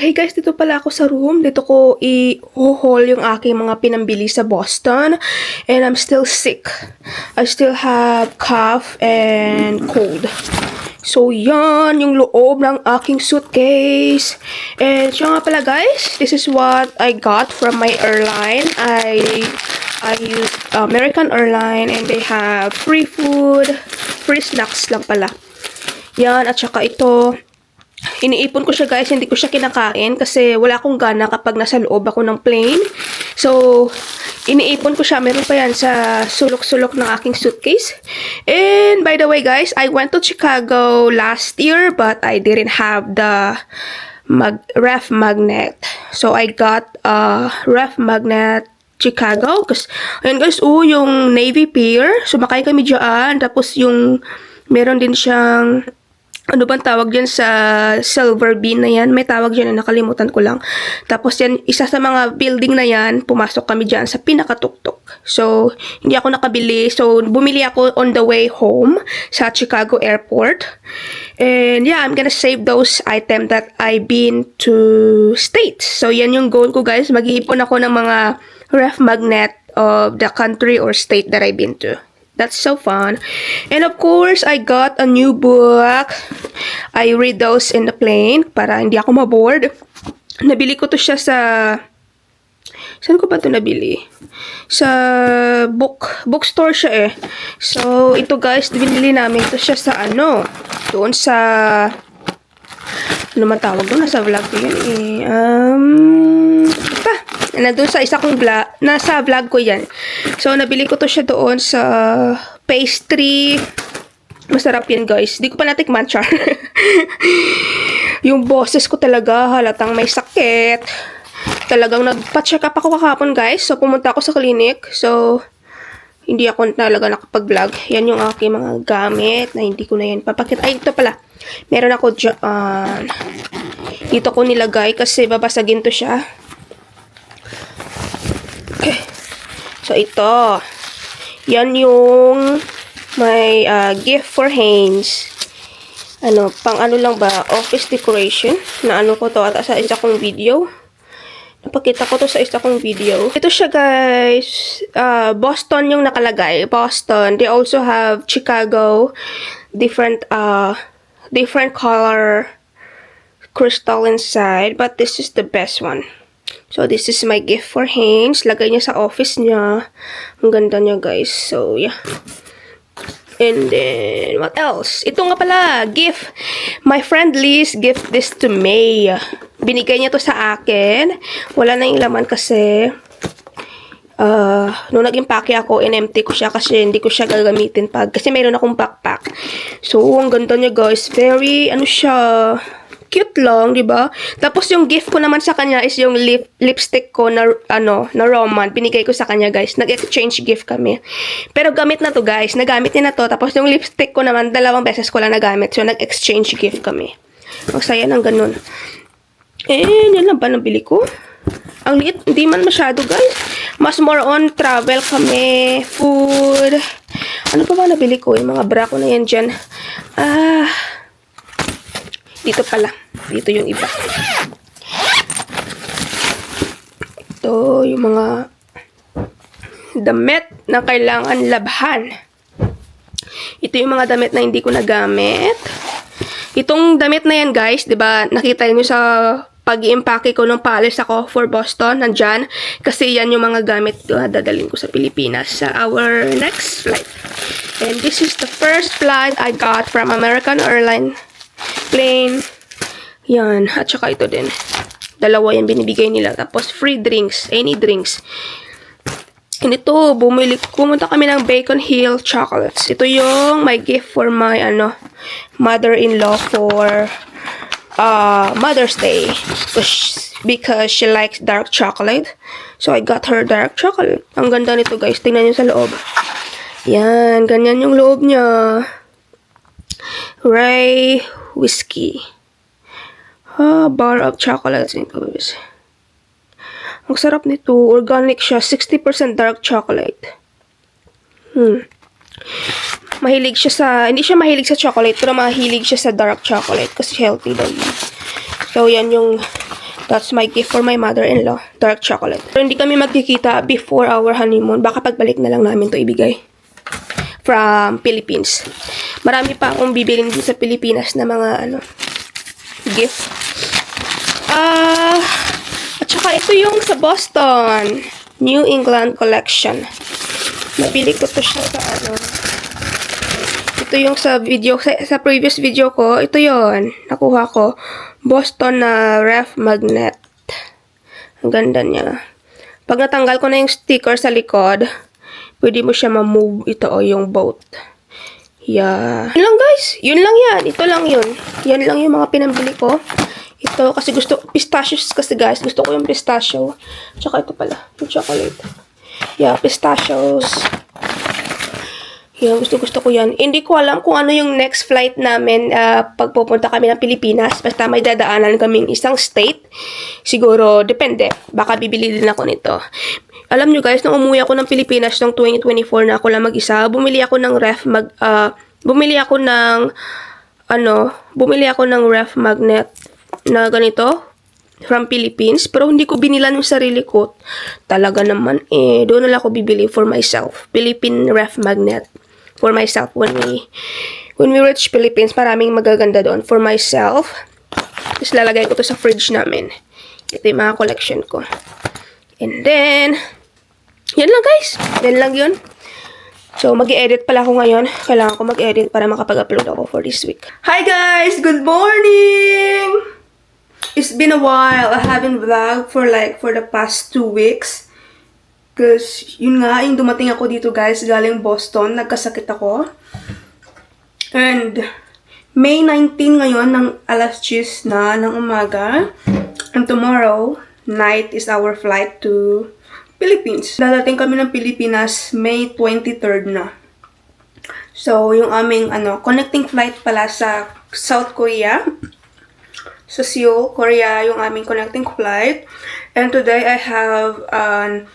hey guys, dito pala ako sa room. Dito ko i-haul yung aking mga pinambili sa Boston. And I'm still sick. I still have cough and cold. So, yan yung loob ng aking suitcase. And siya nga pala guys, this is what I got from my airline. I use American Airline and they have free food, free snacks lang pala. Yan, at saka ito, iniipon ko siya guys, hindi ko siya kinakain kasi wala akong gana kapag nasa loob ako ng plane. So, iniipon ko siya. Meron pa yan sa sulok-sulok ng aking suitcase. And by the way guys, I went to Chicago last year but I didn't have the ref magnet. So, I got a ref magnet Chicago. Kasi, ayun guys, yung Navy Pier. Sumakay kami dyan. Tapos yung, meron din siyang, ano bang tawag dyan sa silver bean na yan? May tawag dyan na nakalimutan ko lang. Tapos yan, isa sa mga building na yan, pumasok kami dyan sa pinakatuktok. So, hindi ako nakabili. So, bumili ako on the way home sa Chicago Airport. And yeah, I'm gonna save those items that I've been to States. So, yan yung goal ko guys. Mag-iipon ako ng mga ref magnet of the country or state that I've been to. That's so fun. And of course, I got a new book. I read those in the plane para hindi ako mabored. Nabili ko to siya sa... Saan ko ba to nabili? Sa bookstore siya eh. So, ito guys, binili namin to siya sa ano? Doon sa... Ano man tawag doon? Nasa vlog ko yan eh. Nandun sa isa kong vlog, nasa vlog ko yan. So, nabili ko to siya doon sa pastry. Masarap yan, guys. Di ko pa natikman, char. Yung boses ko talaga, halatang may sakit. Talagang nagpa-check up ako kahapon, guys. So, pumunta ako sa clinic. So, hindi ako talaga nakapag-vlog. Yan yung aking mga gamit na hindi ko na yan papakita. Ay, ito pala. Meron ako dyan. Dito ko nilagay kasi babasagin to siya. Okay. So, ito. Yan yung may gift for Hanes. Ano, pang ano lang ba? Office decoration. Na ano ko to ata sa isa kong video. Napakita ko to sa isa kong video. Ito siya guys. Boston yung nakalagay. Boston. They also have Chicago. Different color crystal inside. But this is the best one. So, this is my gift for Hanes. Lagay niya sa office niya. Ang ganda niya, guys. So, yeah. And then, what else? Ito nga pala, gift. My friend Liz gift this to May. Binigay niya to sa akin. Wala na yung laman kasi. Nung nag-impake ako, in-empty ko siya kasi hindi ko siya gagamitin kasi mayroon akong backpack. So, ang ganda niya, guys. Very, ano siya... Cute lang, di ba? Tapos yung gift ko naman sa kanya is yung lipstick ko na na Roman. Binigay ko sa kanya, guys. Nag-exchange gift kami. Pero gamit na to, guys. Nagamit niya na to. Tapos yung lipstick ko naman, 2 beses ko lang nagamit. So nag-exchange gift kami. Ang saya ng ganun. Yan lang ba nabili ko? Ang liit, hindi man masyado, guys. Mas more on travel kami, food. Ano pa ba nabili ko? Yung mga bra ko na yan dyan. Dito pala. Dito yung iba. Ito yung mga damit na kailangan labhan. Ito yung mga damit na hindi ko nagamit. Itong damit na yan, guys, diba, nakita niyo sa pag-i-impake ko nung paalis ako for Boston, nandyan. Kasi yan yung mga gamit ko dadalhin ko sa Pilipinas sa our next flight. And this is the first flight I got from American Airlines plane. Yan. At saka ito din. 2 yung binibigay nila. Tapos free drinks. Any drinks. And ito, pumunta kami ng Bacon Hill chocolates. Ito yung my gift for my mother-in-law for Mother's Day. Because she likes dark chocolate. So I got her dark chocolate. Ang ganda nito, guys. Tingnan nyo sa loob. Yan. Ganyan yung loob niya. Ray whiskey. Bar of chocolates. Ang sarap nito. Organic siya. 60% dark chocolate. Mahilig siya sa... Hindi siya mahilig sa chocolate, pero mahilig siya sa dark chocolate kasi healthy daw yun. So, yan yung That's my gift for my mother-in-law, dark chocolate. Pero hindi kami magkikita before our honeymoon. Baka pagbalik na lang namin to ibigay. From Philippines. Marami pa akong bibilin dito sa Pilipinas na mga gift. At saka ito yung sa Boston. New England Collection. Nabili ko to siya sa Ito yung sa video, sa previous video ko, ito yon nakuha ko. Boston na ref magnet. Ang ganda niya. Pag natanggal ko na yung sticker sa likod, pwede mo siya ma-move ito yung boat. Yeah. Yun lang guys. Yun lang yan. Ito lang yun. Yan lang yung mga pinambili ko. Ito kasi pistachios kasi guys. Gusto ko yung pistachio. Tsaka ito pala. Yung chocolate. Yeah, pistachios. Yan, gusto ko yan. Hindi ko alam kung ano yung next flight namin pag pupunta kami ng Pilipinas. Basta may dadaanan kaming isang state. Siguro, depende. Baka bibili din ako nito. Alam nyo guys, nung umuwi ako ng Pilipinas noong 2024 na ako lang mag-isa, bumili ako ng ref magnet na ganito from Philippines. Pero hindi ko binilan yung sarili ko. Talaga naman doon na lang ako bibili for myself. Philippine ref magnet. For myself, when we reach Philippines, maraming magaganda doon. For myself, tapos lalagay ko to sa fridge namin. Ito yung mga collection ko. And then, yan lang guys. Yan lang yun. So, mag-i-edit pala ako ngayon. Kailangan ko mag-edit para makapag-upload ako for this week. Hi guys! Good morning! It's been a while. I haven't vlogged for the past 2 weeks. Because, yun nga, yung dumating ako dito guys, galing Boston, nagkasakit ako. And, May 19 ngayon, ng alas 10 na ng umaga. And tomorrow, night is our flight to Philippines. Dadating kami ng Pilipinas, May 23rd na. So, yung aming, connecting flight pala sa South Korea. Sa Seoul, Korea, yung aming connecting flight. And today, I have an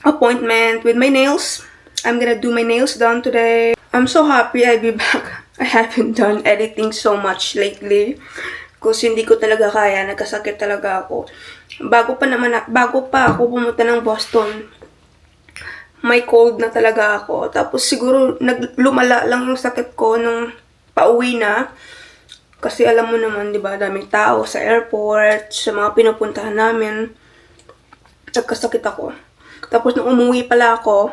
appointment with my nails. I'm gonna do my nails done today. I'm so happy I'll be back. I haven't done editing so much lately. Kasi hindi ko talaga kaya. Nagkasakit talaga ako. Bago pa ako pumunta ng Boston, may cold na talaga ako. Tapos siguro lumala lang yung sakit ko nung pauwi na. Kasi alam mo naman, di ba, daming tao sa airport, sa mga pinupuntahan namin. Nagkasakit ako. Tapos nung umuwi pala ako,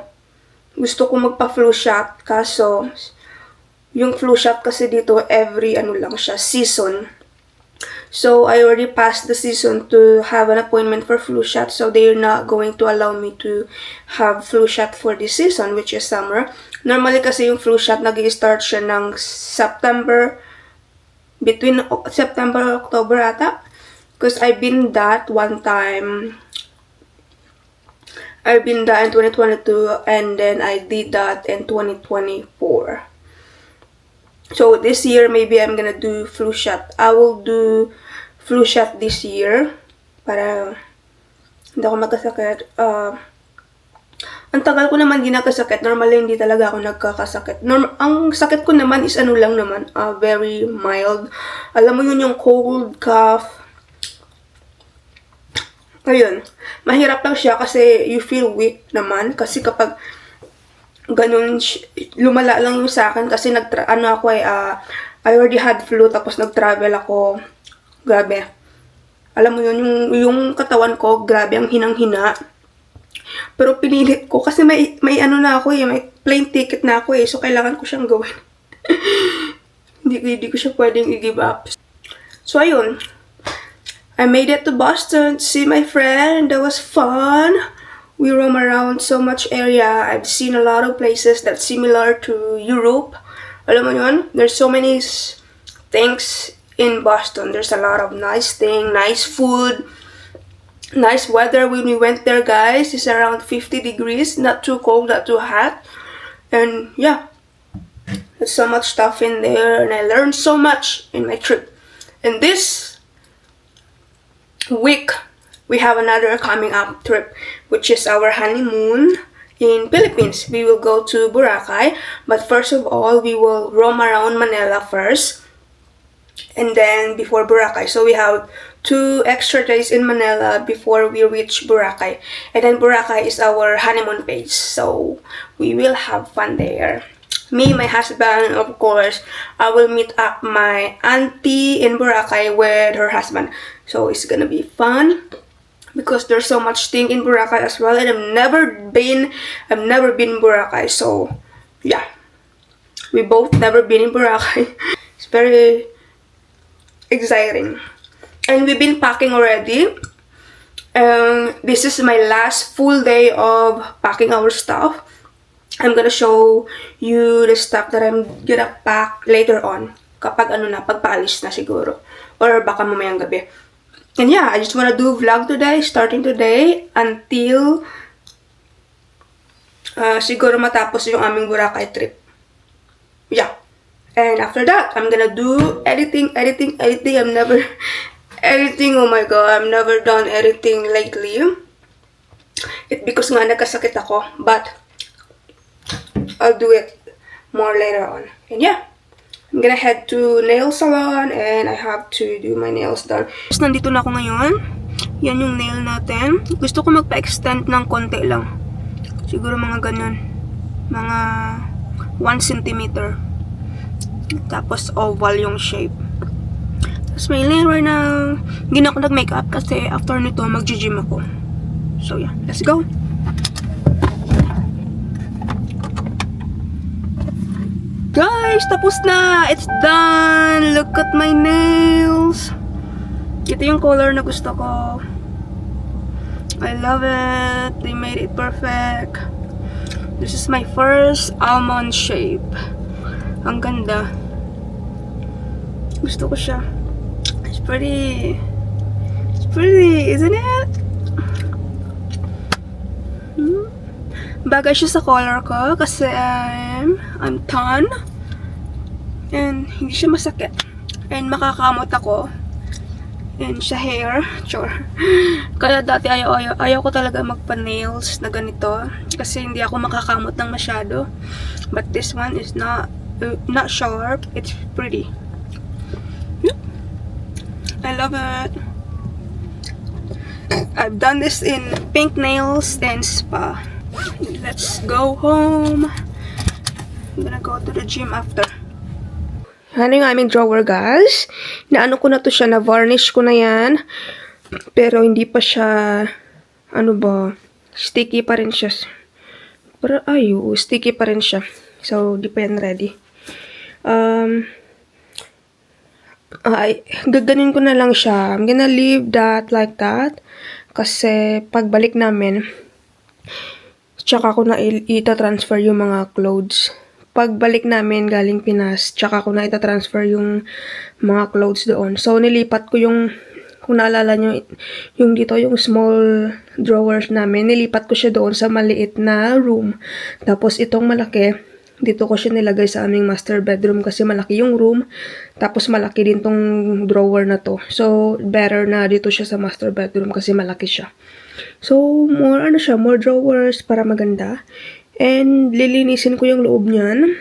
gusto ko magpa-flu shot. Kaso, yung flu shot kasi dito every lang siya, season. So, I already passed the season to have an appointment for flu shot. So, they're not going to allow me to have flu shot for this season, which is summer. Normally kasi yung flu shot, nag-i-start siya ng between September and October ata. Because I've been that one time. I've been that in 2022 and then I did that in 2024. So this year maybe I'm gonna do flu shot. I will do flu shot this year para hindi ako magkasakit. Ang tagal ko naman ginakasakit. Normally hindi talaga ako nagkakasakit. Ang sakit ko naman is lang naman, very mild. Alam mo yun yung cold, cough. Ayun, mahirap lang siya kasi you feel weak naman. Kasi kapag ganun, lumala lang yung sa akin kasi I already had flu tapos nag-travel ako. Grabe. Alam mo yun, yung katawan ko, grabe, ang hinang-hina. Pero pinilit ko kasi may na ako may plane ticket na ako so kailangan ko siyang gawin. Hindi ko siya pwedeng i-give up. So, ayun. I made it to Boston to see my friend. That was fun. We roam around so much area. I've seen a lot of places that's similar to Europe. Alam mo yun? There's so many things in Boston. There's a lot of nice things, nice food, nice weather when we went there, guys. It's around 50 degrees. Not too cold, not too hot. And yeah, there's so much stuff in there. And I learned so much in my trip. And this week, we have another coming up trip, which is our honeymoon in Philippines. We will go to Boracay, but first of all, we will roam around Manila first. and then before Boracay. So we have 2 extra days in Manila before we reach Boracay. And then Boracay is our honeymoon phase. So we will have fun there. Me, my husband, of course, I will meet up my auntie in Boracay with her husband. So it's gonna be fun because there's so much thing in Boracay as well, and I've never been in Boracay. So yeah, we both never been in Boracay. It's very exciting, and we've been packing already. This is my last full day of packing our stuff. I'm gonna show you the stuff that I'm gonna pack later on. Kapag pagpaalis na siguro. Or baka mamayang gabi. And yeah, I just wanna do vlog today, starting today, until siguro matapos yung aming Boracay trip. Yeah. And after that, I'm gonna do editing. I'm never editing, oh my god, I've never done editing lately. It's because nga nagkasakit ako, but I'll do it more later on. And yeah, I'm gonna head to nail salon and I have to do my nails done. Tapos nandito na ako ngayon. Yan yung nail natin. Gusto ko magpa-extend ng konti lang. Siguro mga ganun. Mga 1 centimeter. Tapos oval yung shape. Tapos may layer na hindi na ako nag-makeup kasi after nito mag-gym ako. So yeah, let's go! Guys, tapos na! It's done! Look at my nails! Ito yung color na gusto ko. I love it! They made it perfect. This is my first almond shape. Ang ganda. Gusto ko siya. It's pretty. It's pretty, isn't it? Bagay siya sa color ko kasi I'm tan. And hindi siya masakit. And makakamot ako. And sa hair. Sure. Kaya dati ayaw ko talaga magpa-nails na ganito. Kasi hindi ako makakamot ng masyado. But this one is not sharp. It's pretty. I love it. I've done this in pink nails and spa. Let's go home. I'm gonna go to the gym after. Ano yung aming drawer, guys? Naano ko na to siya, na-varnish ko na yan. Pero hindi pa siya, sticky pa rin siya. Pero, sticky pa rin siya. So, di pa yan ready. Gaganin ko na lang siya. I'm gonna leave that like that. Kasi, pagbalik namin, tsaka ko na ita-transfer yung mga clothes. Pagbalik namin galing Pinas, tsaka ko na ita-transfer yung mga clothes doon. So, nilipat ko yung, kung naalala nyo, yung dito, yung small drawers namin, nilipat ko siya doon sa maliit na room. Tapos, itong malaki, dito ko siya nilagay sa aming master bedroom kasi malaki yung room. Tapos, malaki din tong drawer na to. So, better na dito siya sa master bedroom kasi malaki siya. So, more drawers para maganda. And, lilinisin ko yung loob niyan.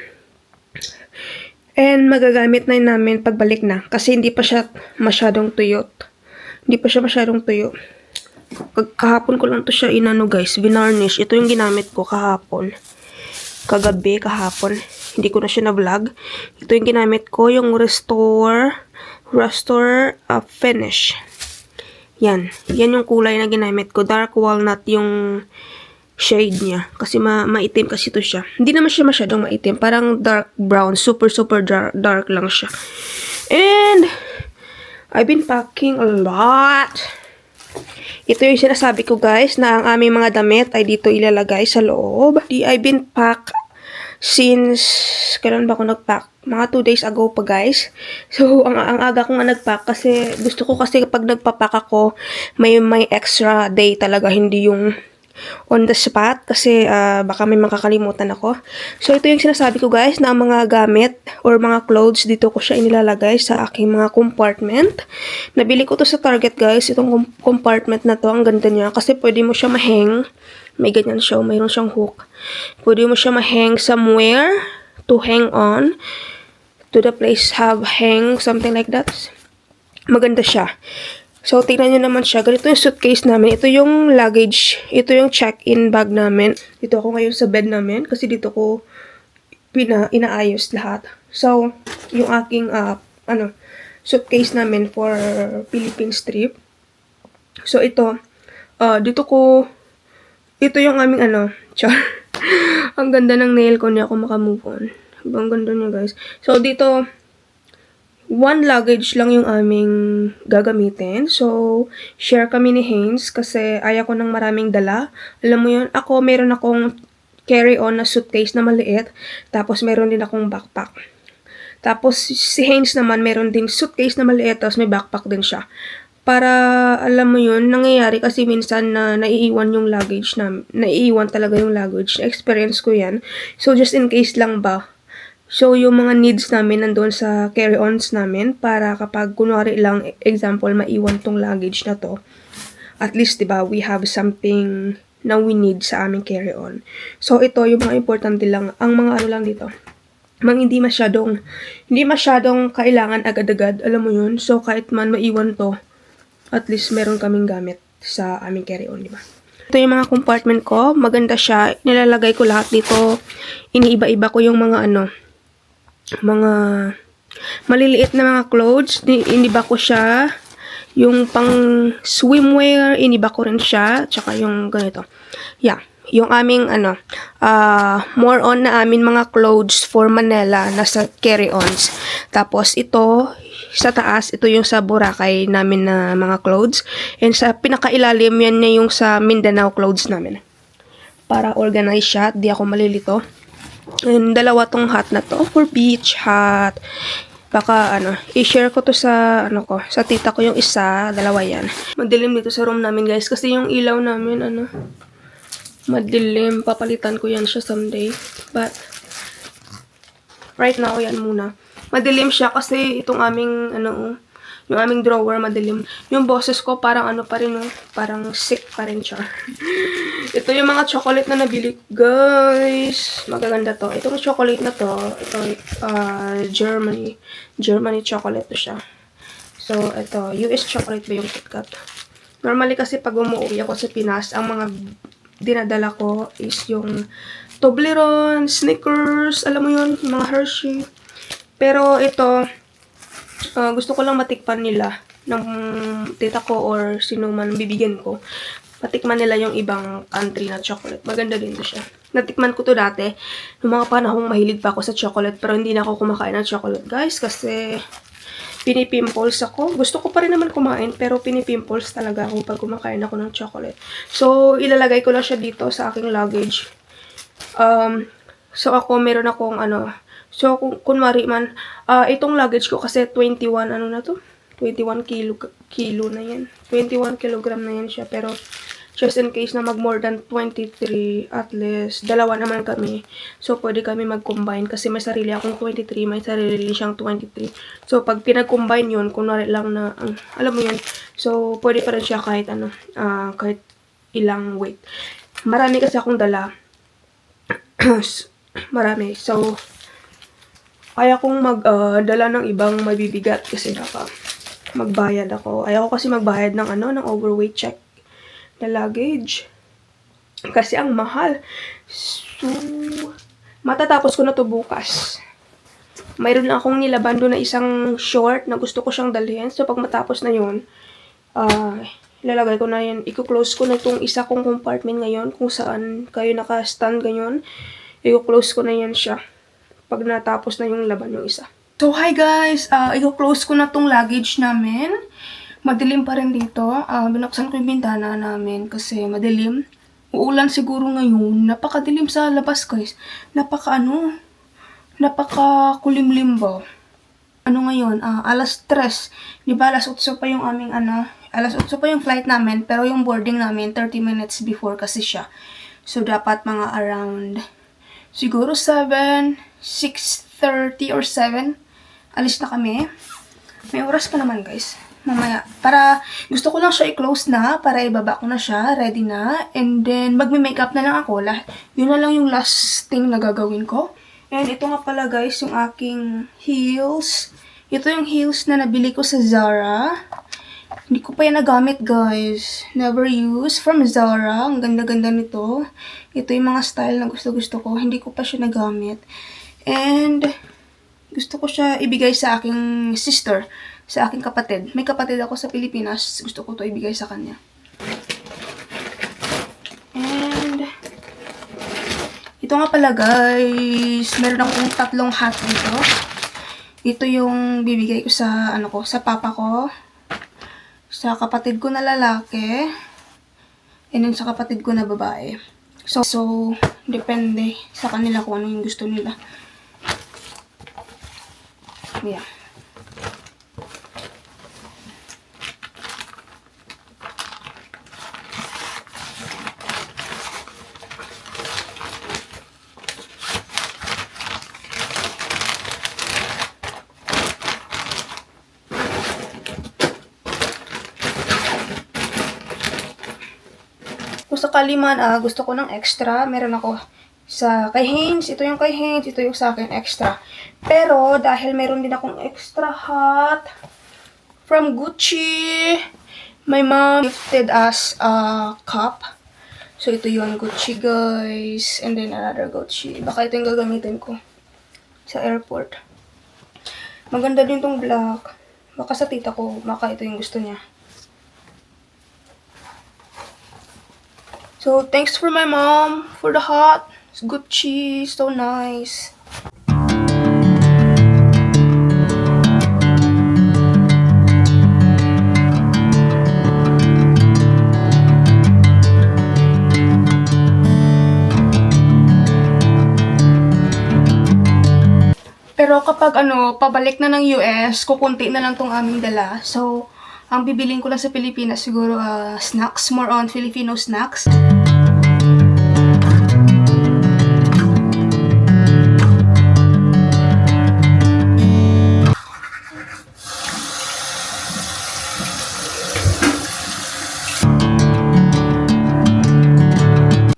And, magagamit na namin pagbalik na. Kasi hindi pa siya masyadong tuyo. Kahapon ko lang to siya guys, vinarnish. Ito yung ginamit ko kahapon. Kahapon. Hindi ko na siya na-vlog. Ito yung ginamit ko, yung Restore Finish. Yan yung kulay na ginamit ko. Dark walnut yung shade niya. Kasi maitim kasi to siya. Hindi naman siya masyadong maitim. Parang dark brown. Super dark lang siya. And, I've been packing a lot. Ito yung sinasabi ko, guys, na ang aming mga damit ay dito ilalagay sa loob. I've been packed since, kailan ba ako nag-pack? Mga 2 days ago pa, guys. So, ang aga ko nga nag-pack kasi gusto ko kasi kapag nagpapack ako, may extra day talaga, hindi yung on the spot kasi baka may makakalimutan ako. So, ito yung sinasabi ko, guys, na ang mga gamit or mga clothes, dito ko siya inilalagay sa aking mga compartment. Nabili ko to sa Target, guys. Itong compartment na to, ang ganda niya kasi pwede mo siya ma-hang. May ganyan siya, mayroon siyang hook. Pwede mo siya ma-hang somewhere to hang on. to the place have hang, something like that. Maganda siya. So, tingnan nyo naman siya. Ganito yung suitcase namin. Ito yung luggage. Ito yung check-in bag namin. Dito ako ngayon sa bed namin kasi dito ko inaayos lahat. So, yung aking suitcase namin for Philippines trip. So, ito yung aming char. Ang ganda ng nail ko, niya ako makamove on. Ang ganda niya, guys. So, dito, one luggage lang yung aming gagamitin. So, share kami ni Haynes kasi ayaw ko ng maraming dala. Alam mo yun, meron akong carry-on na suitcase na maliit. Tapos, meron din akong backpack. Tapos, si Haynes naman, meron din suitcase na maliit. Tapos, may backpack din siya. Para, alam mo yun, nangyayari kasi minsan na naiiwan yung luggage na, naiiwan talaga yung luggage. Experience ko yan. So, just in case lang ba, so, yung mga needs namin nandun sa carry-ons namin para kapag kunwari lang, example, maiwan tong luggage na to, at least, diba, we have something na we need sa aming carry-on. So, ito, yung mga importante lang, ang mga lang dito, hindi masyadong kailangan agad-agad, alam mo yun. So, kahit man maiwan to, at least meron kaming gamit sa aming carry-on, diba? Ito yung mga compartment ko, maganda siya, nilalagay ko lahat dito, iniiba-iba ko yung mga mga maliliit na mga clothes, iniba ko siya. Yung pang swimwear, iniba ko rin siya. Tsaka yung ganito. Yeah. Yung aming, more on na amin mga clothes for Manila, nasa carry-ons. Tapos ito, sa taas, ito yung sa Boracay namin na mga clothes. And sa pinakailalim, yan na yung sa Mindanao clothes namin. Para organize siya, di ako malilito. And dalawa tong hat na to for beach hat. Baka i-share ko to sa sa tita ko yung isa, dalawa yan. Madilim dito sa room namin, guys, kasi yung ilaw namin madilim. Papalitan ko yan siya someday. But right now yan muna. Madilim siya kasi itong aming yung aming drawer madilim. Yung boses ko parang pa rin, parang sick pa rin siya. Ito yung mga chocolate na nabili, guys. Magaganda to. Itong chocolate na to, ito Germany chocolate to siya. So, ito, US chocolate ba yung KitKat? Normally kasi pag umuwi ako sa Pinas, ang mga dinadala ko is yung Toblerone, Snickers, alam mo yun, yung mga Hershey. Pero ito, gusto ko lang matikpan nila ng tita ko or sino man bibigyan ko. Matikman nila yung ibang country na chocolate. Maganda din to siya. Natikman ko to dati. Noong mga panahong mahilig pa ako sa chocolate pero hindi na ako kumakain ng chocolate, guys. Kasi pinipimples ako. Gusto ko pa rin naman kumain pero pinipimples talaga ako pag kumakain ako ng chocolate. So, ilalagay ko lang siya dito sa aking luggage. So, ako meron akong so, kunwari man, itong luggage ko kasi 21, 21 kilo na yan. 21 kilogram na yan siya. Pero, just in case na mag more than 23, at least, dalawa naman kami. So, pwede kami mag-combine kasi may sarili akong 23, may sarili siyang 23. So, pag pinag-combine yun, kunwari lang na, alam mo yun, so, pwede pa rin siya kahit kahit ilang weight. Marami kasi akong dala. Marami. So, kaya kong magdala ng ibang mabibigat kasi baka magbayad ako. Ayaw ko kasi magbayad ng ng overweight check na luggage. Kasi ang mahal. So, matatapos ko na to bukas. Mayroon lang akong nilaban doon na isang short na gusto ko siyang dalhin. So, pag matapos na yun, ilalagay ko na yan. I-close ko na itong isa kong compartment ngayon kung saan kayo naka-stand ganyan. I-close ko na yan siya pag natapos na yung laban yung isa. So, hi guys! I-close ko na tong luggage namin. Madilim pa rin dito. Binuksan ko yung bintana namin kasi madilim. Uulan siguro ngayon. Napakadilim sa labas, guys. Napakakulimlim ba? Ngayon? Alas 3. Diba, alas 8 pa yung aming alas 8 pa yung flight namin, pero yung boarding namin 30 minutes before kasi siya. So, dapat mga around siguro 7, 6:30 or 7. Alis na kami. May oras pa naman, guys. Mamaya. Para, gusto ko lang siya i-close na. Para ibaba ko na siya. Ready na. And then, magme-makeup na lang ako. Yun na lang yung last thing na gagawin ko. And ito nga pala guys, yung aking heels. Ito yung heels na nabili ko sa Zara. Hindi ko pa yan nagamit guys. Never use. From Zara. Ang ganda-ganda nito. Ito yung mga style na gusto-gusto ko. Hindi ko pa siya nagamit. And gusto ko siya ibigay sa aking sister. Sa aking kapatid. May kapatid ako sa Pilipinas. Gusto ko to ibigay sa kanya. And ito nga pala guys. Meron akong 3 hat dito. Ito yung bibigay ko sa sa papa ko. Sa kapatid ko na lalaki, and then sa kapatid ko na babae. So depende sa kanila kung ano yung gusto nila. Yeah. Kung sakali man, gusto ko ng extra, meron ako sa kay Hanes, ito yung kay Hanes, ito yung sa akin extra. Pero, dahil meron din akong extra hat from Gucci, my mom gifted us a cup. So, ito yung Gucci, guys. And then, another Gucci. Baka ito yung gagamitin ko sa airport. Maganda din tong black. Baka sa tita ko, baka ito yung gusto niya. So, thanks for my mom for the hat. It's Gucci, so nice. Pero kapag pabalik na ng US, kukunti na lang tong aming dala. So, ang bibiling ko lang sa Pilipinas siguro snacks, more on Filipino snacks.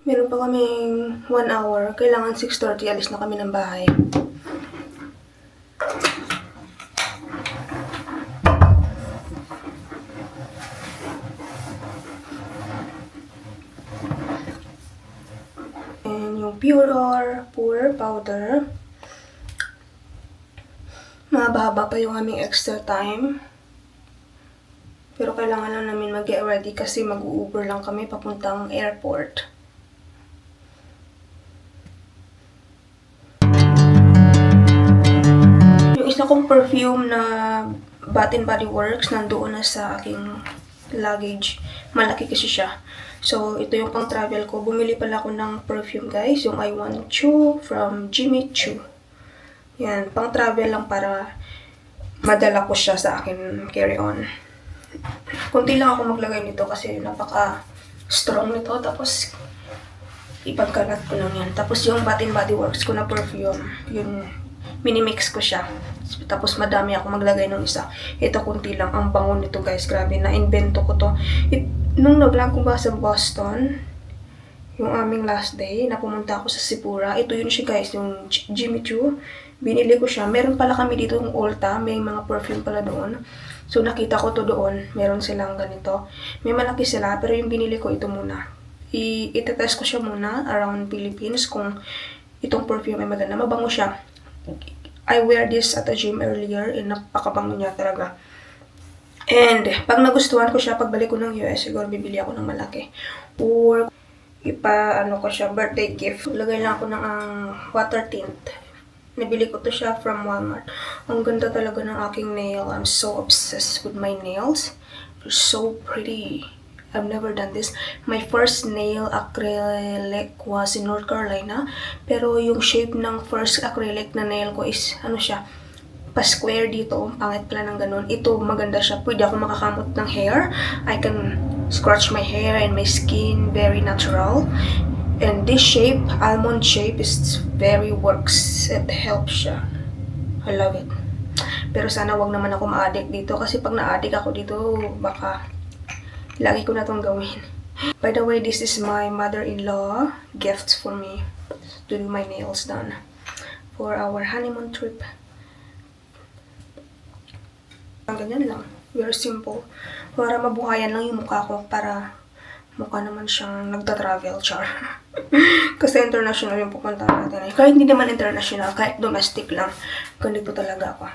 Meron pa kaming 1 hour. Kailangan 6:30 alis na kami ng bahay. And yung pure powder. Mahaba pa yung aming extra time. Pero kailangan lang namin mag-get ready kasi mag-Uber lang kami papuntang airport. Yung isa kong perfume na Bath & Body Works nandoon na sa aking luggage. Malaki kasi siya. So, ito yung pang travel ko. Bumili pala ako ng perfume, guys. Yung I Want You from Jimmy Choo. Yan, pang travel lang para madala ko siya sa akin carry-on. Kunti lang ako maglagay nito kasi napaka-strong nito. Tapos, ipagkalat ko lang yan. Tapos, yung Bath & Body Works ko na perfume, yun, minimix ko siya. Tapos, madami ako maglagay ng isa. Ito, kunti lang. Ang bango nito, guys. Grabe, na-invento ko to. Nung nag-vlog ko ba sa Boston, yung aming last day, na pumunta ako sa Sipura. Ito yun siya, guys, yung Jimmy Choo. Binili ko siya. Meron pala kami dito yung Ulta. May mga perfume pala doon. So, nakita ko to doon. Meron silang ganito. May malaki sila, pero yung binili ko, ito muna. Itetest ko siya muna around Philippines kung itong perfume ay maganda. Mabango siya. I wear this at the gym earlier, and napakabango niya talaga. And, pag nagustuhan ko siya, pagbalik ko ng US, siguro bibili ako ng malaki. Or, ko siya, birthday gift. Lagay lang ako ng water tint. Nabili ko to siya from Walmart. Ang ganda talaga ng aking nail. I'm so obsessed with my nails. They're so pretty. I've never done this. My first nail acrylic was in North Carolina. Pero yung shape ng first acrylic na nail ko is, siya, pa-square dito. Pangit pala ng ganun. Ito, maganda siya. Pwede ako makakamot ng hair. I can scratch my hair and my skin. Very natural. And this shape, almond shape, is very works. It helps siya. I love it. Pero sana wag naman ako ma-addict dito. Kasi pag na-addict ako dito, baka lagi ko na itong gawin. By the way, this is my mother-in-law gift for me to do my nails done. for our honeymoon trip. Ang ganyan lang. Very simple. Para mabuhayan lang yung mukha ko para mukha naman siyang nagta-travel, char. Kasi international yung pupunta natin. Kahit hindi naman international, kahit domestic lang. Ganito talaga ako.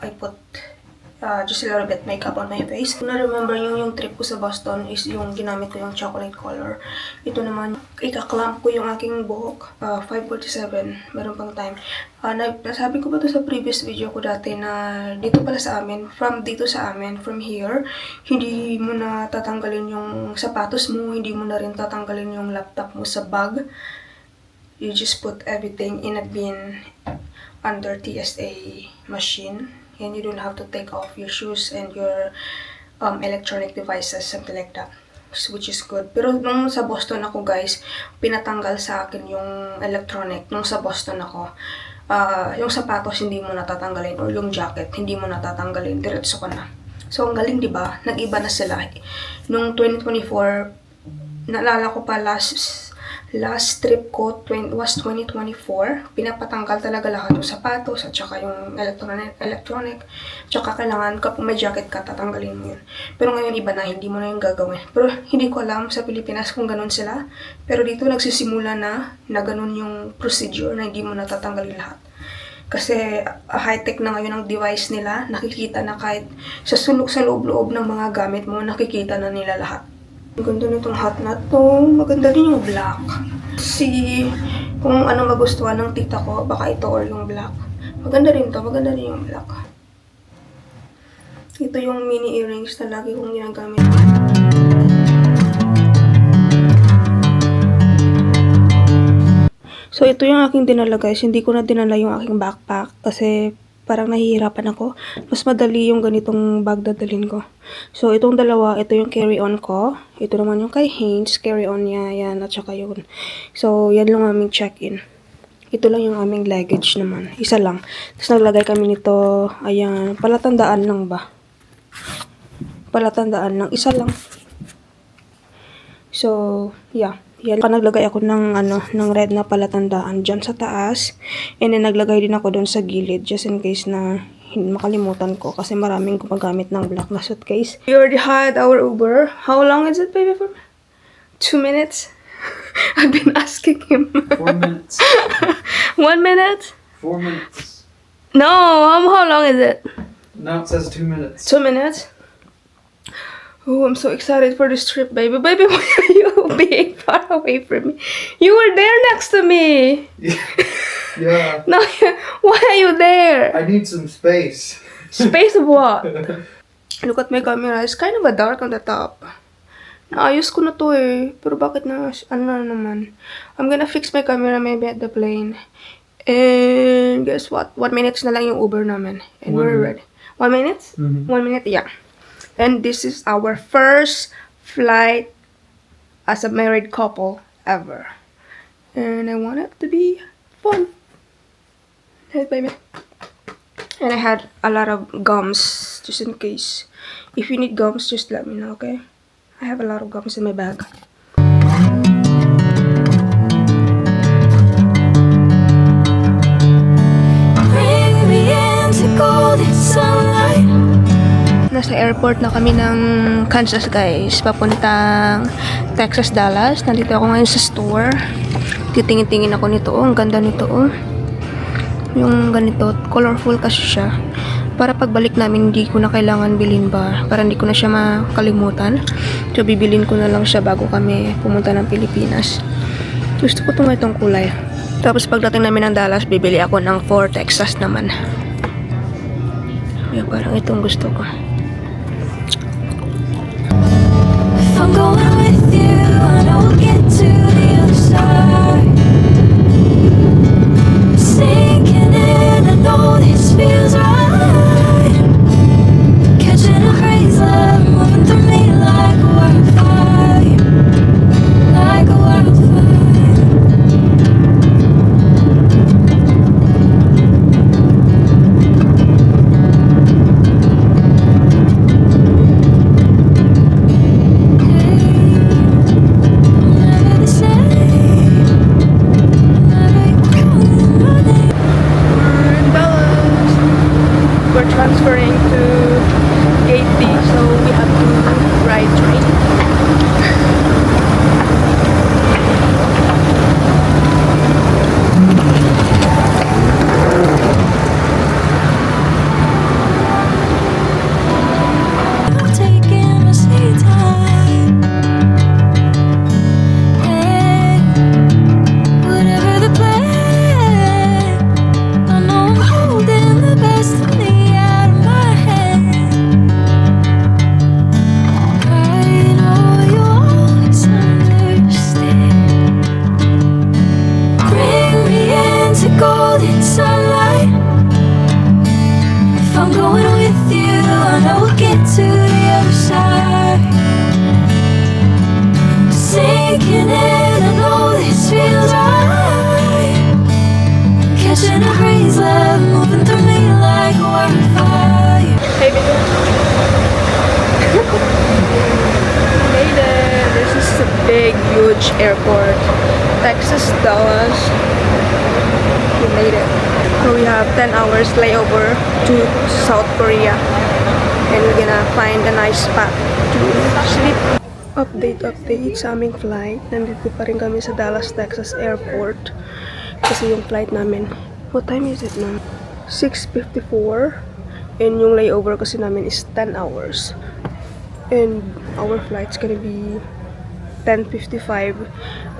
I put just a little bit makeup on my face. Kung na-remember yung trip ko sa Boston is yung ginamit ko yung chocolate color. Ito naman, ikaklamp ko yung aking buhok. 5:47, meron pang time. Nasabi ko ba to sa previous video ko dati na dito pala sa amin, dito sa amin, from here, hindi mo na tatanggalin yung sapatos mo, hindi mo na rin tatanggalin yung laptop mo sa bag. You just put everything in a bin under TSA machine. And you don't have to take off your shoes and your electronic devices, something like that, which is good. Pero nung sa Boston ako, guys, pinatanggal sa akin yung electronic. Nung sa Boston ako, yung sapatos hindi mo natatanggalin, or yung jacket hindi mo natatanggalin, diretso ka na. So ang galing, di ba? Nag-iba na sila. Nung 2024, naalala ko pa, last trip ko was 2024. Pinapatanggal talaga lahat yung sapatos at saka yung electronic. Tsaka kailangan kapag may jacket ka, tatanggalin mo yun. Pero ngayon iba na, hindi mo na yung gagawin. Pero hindi ko alam sa Pilipinas kung ganun sila. Pero dito nagsisimula na ganun yung procedure na hindi mo natatanggalin lahat. Kasi high-tech na ngayon ang device nila. Nakikita na kahit sa loob-loob ng mga gamit mo, nakikita na nila lahat. Ang ganda nitong hat na to. Maganda din yung black. Kung ano magustuhan ng tita ko, baka ito or yung black. Maganda rin to. Maganda rin yung black. Ito yung mini earrings na lagi kong ginagamit. So, ito yung aking dinala, guys. Hindi ko na dinala yung aking backpack kasi parang nahihirapan ako. Mas madali yung ganitong bag dadalhin ko. So, itong dalawa, ito yung carry-on ko. Ito naman yung kay Haynes, carry-on niya, yan, at saka yun. So, yan lang aming check-in. Ito lang yung aming luggage naman. Isa lang. Tapos naglagay kami nito, ayan, palatandaan lang ba? Palatandaan lang. Isa lang. So, yeah. Yan, naglagay ako ng red na palatandaan dyan sa taas. And then naglagay din ako doon sa gilid just in case na makalimutan ko kasi maraming gumagamit ng black na suitcase. We already had our Uber. How long is it, baby? 2 minutes? I've been asking him. 4 minutes. 1 minute? 4 minutes. No, how long is it? Now it says 2 minutes. 2 minutes? Oh, I'm so excited for this trip, baby. Baby, why are you being far away from me? You were there next to me. Yeah. No, why are you there? I need some space. Space of what? Look at my camera. It's kind of a dark on the top. Naayos ko na to eh. Pero bakit na, naman? I'm gonna fix my camera maybe at the plane. And guess what? 1 minute na lang yung Uber namin. And we're ready. 1 minute? 1 minute, yeah. And this is our first flight as a married couple ever. And I want it to be fun. Hey, baby. And I had a lot of gums, just in case. If you need gums, just let me know, okay? I have a lot of gums in my bag. Bring me into golden sunlight. Nasa airport na kami ng Kansas, guys. Papuntang Texas, Dallas. Nandito ako ngayon sa store. Titingin-tingin ako nito. Oh, ang ganda nito. Oh. Yung ganito. Colorful kasi siya. Para pagbalik namin, hindi ko na kailangan bilhin ba. Para hindi ko na siya makalimutan. So, bibilin ko na lang siya bago kami pumunta ng Pilipinas. Gusto ko itong kulay. Tapos, pagdating namin ng Dallas, bibili ako ng 4 Texas naman. Yeah, parang itong gusto ko. I'm going with you, I know we'll get to the other side. Sinking in, I know this feels right. Catching a crazy love, moving through me like a wildfire. Like a wildfire. Never transferring to Gate D, so we have to ride train. I'm taking my sweet time. Hey, whatever the plan, I know I'm holding the best of me out of my hand. I know you always understand. Bring me into golden sunlight. If I'm going with you, I know we'll get to the other side. Sinking in, I know this feels right. Catching a breeze, love moving through me like a wildfire. Hey, baby. Made it. This is a big, huge airport. Texas, Dallas. We made it. So we have 10 hours layover to South Korea. And we're gonna find a nice spot to sleep. Update sa aming flight. Nandito pa rin kami sa Dallas, Texas Airport. Kasi yung flight namin, what time is it now? 6:54. And yung layover kasi namin is 10 hours. And our flight's gonna be 10:55.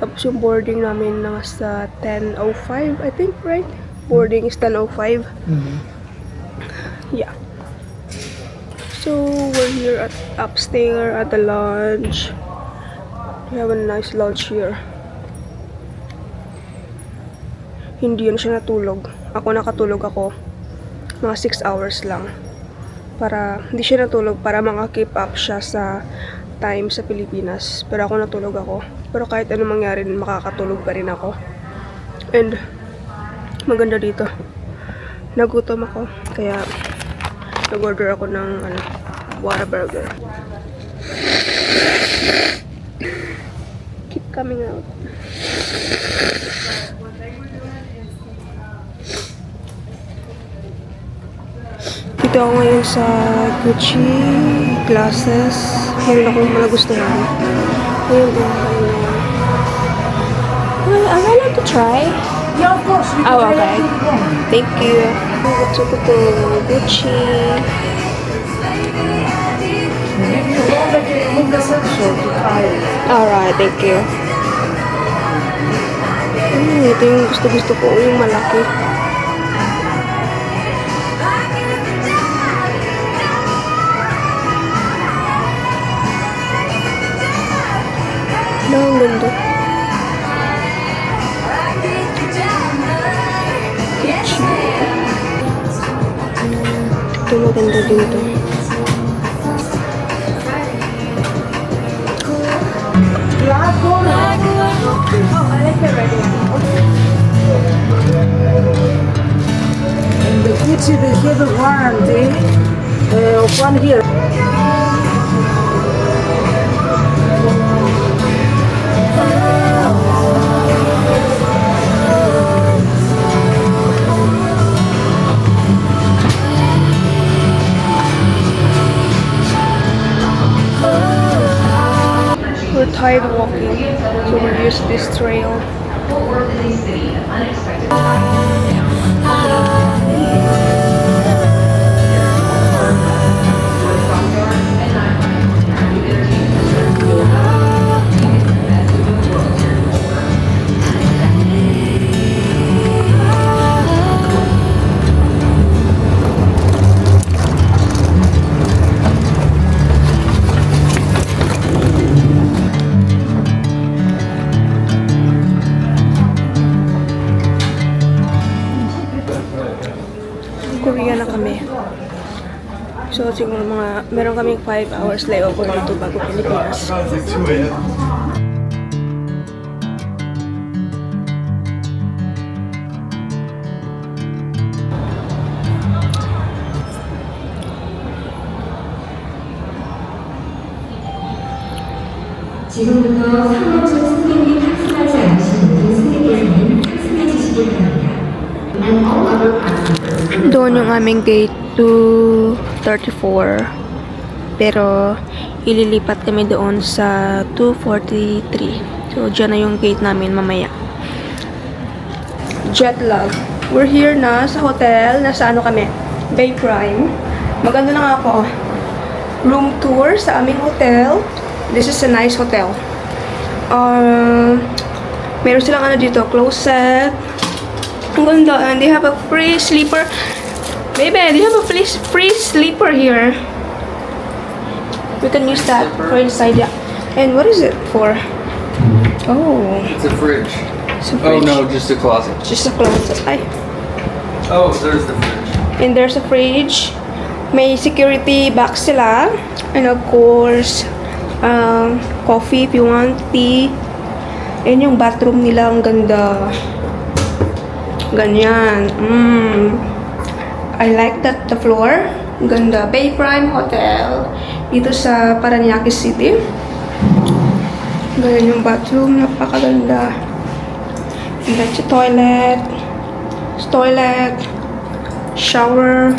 Tapos yung boarding namin nasa 10:05, I think, right? Boarding is 10:05. Yeah. So we're here at upstairs at the lounge. We have a nice lounge here. Hindi yun siya natulog. Ako nakatulog ako. Mga 6 hours lang. Para, hindi siya natulog para maka-keep up siya sa time sa Pilipinas. Pero ako natulog ako. Pero kahit ano mangyari, makakatulog pa rin ako. And, maganda dito. Nagutom ako. Kaya, nag-order ako ng Whataburger. Keep coming out. Dito ako ngayon sa Gucci glasses. Meron akong mga gustuhan. Ayun din. Well, am I allowed to try? Yeah, of course. You can Oh, try okay. anything you want. Thank you. Gusto ko to Gucci. If you want, I can remove the sensor to try it. Alright, thank you. Ito yung gusto ko, yung malaki. Ang ganda. Ito maganda din to. In the kitchen, they have a warranty of 1 year. We're tired walking, so we'll use this trail. Korea na kami. So, siguro meron kaming 5 hours layover dito bago Pilipinas. 지금부터 3년 전 승객이 탑승하지 않으신 모든 승객께서는 탑승해 주시기 바랍니다. And all other passengers Doon yung aming gate to 34. Pero, ililipat kami doon sa 243. So, dyan na yung gate namin mamaya. Jet lag. We're here na sa hotel. Nasa ano kami? Bay Prime. Maganda na nga ako. Room tour sa aming hotel. This is a nice hotel. Meron silang ano dito, closet. Ang ganda. And they have a free sleeper. Baby, they have a free sleeper here. We can use that for inside, yeah. And what is it for? Oh, It's a fridge. it's a Oh fridge. no, just a closet. Just a closet. Ay. Oh, there's the fridge. And there's a fridge. May security box sila. And of course, coffee if you want, tea. And yung bathroom nila, ang ganda. Ganyan. I like that the floor. Ang ganda. Bay Prime Hotel. Dito sa Parañaque City. Ganyan yung bathroom. Napakaganda. And that's your toilet. Toilet. Shower.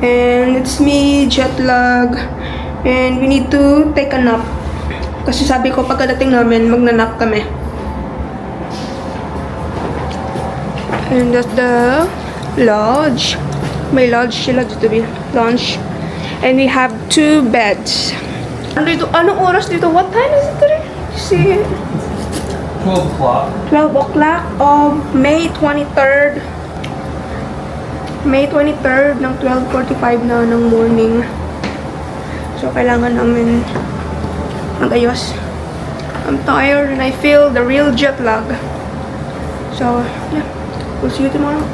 And it's me, jet lag. And we need to take a nap. Kasi sabi ko pagkadating namin, magnanap kami. And that's the lodge. May lodge sila dito, lunch. And we have 2 beds. Anong oras dito? What time is it today? See? 12 o'clock. 12 o'clock of May 23rd. May 23rd ng 12:45 na ng morning. So, kailangan namin mag-ayos. I'm tired and I feel the real jet lag. So, yeah. We'll see you tomorrow.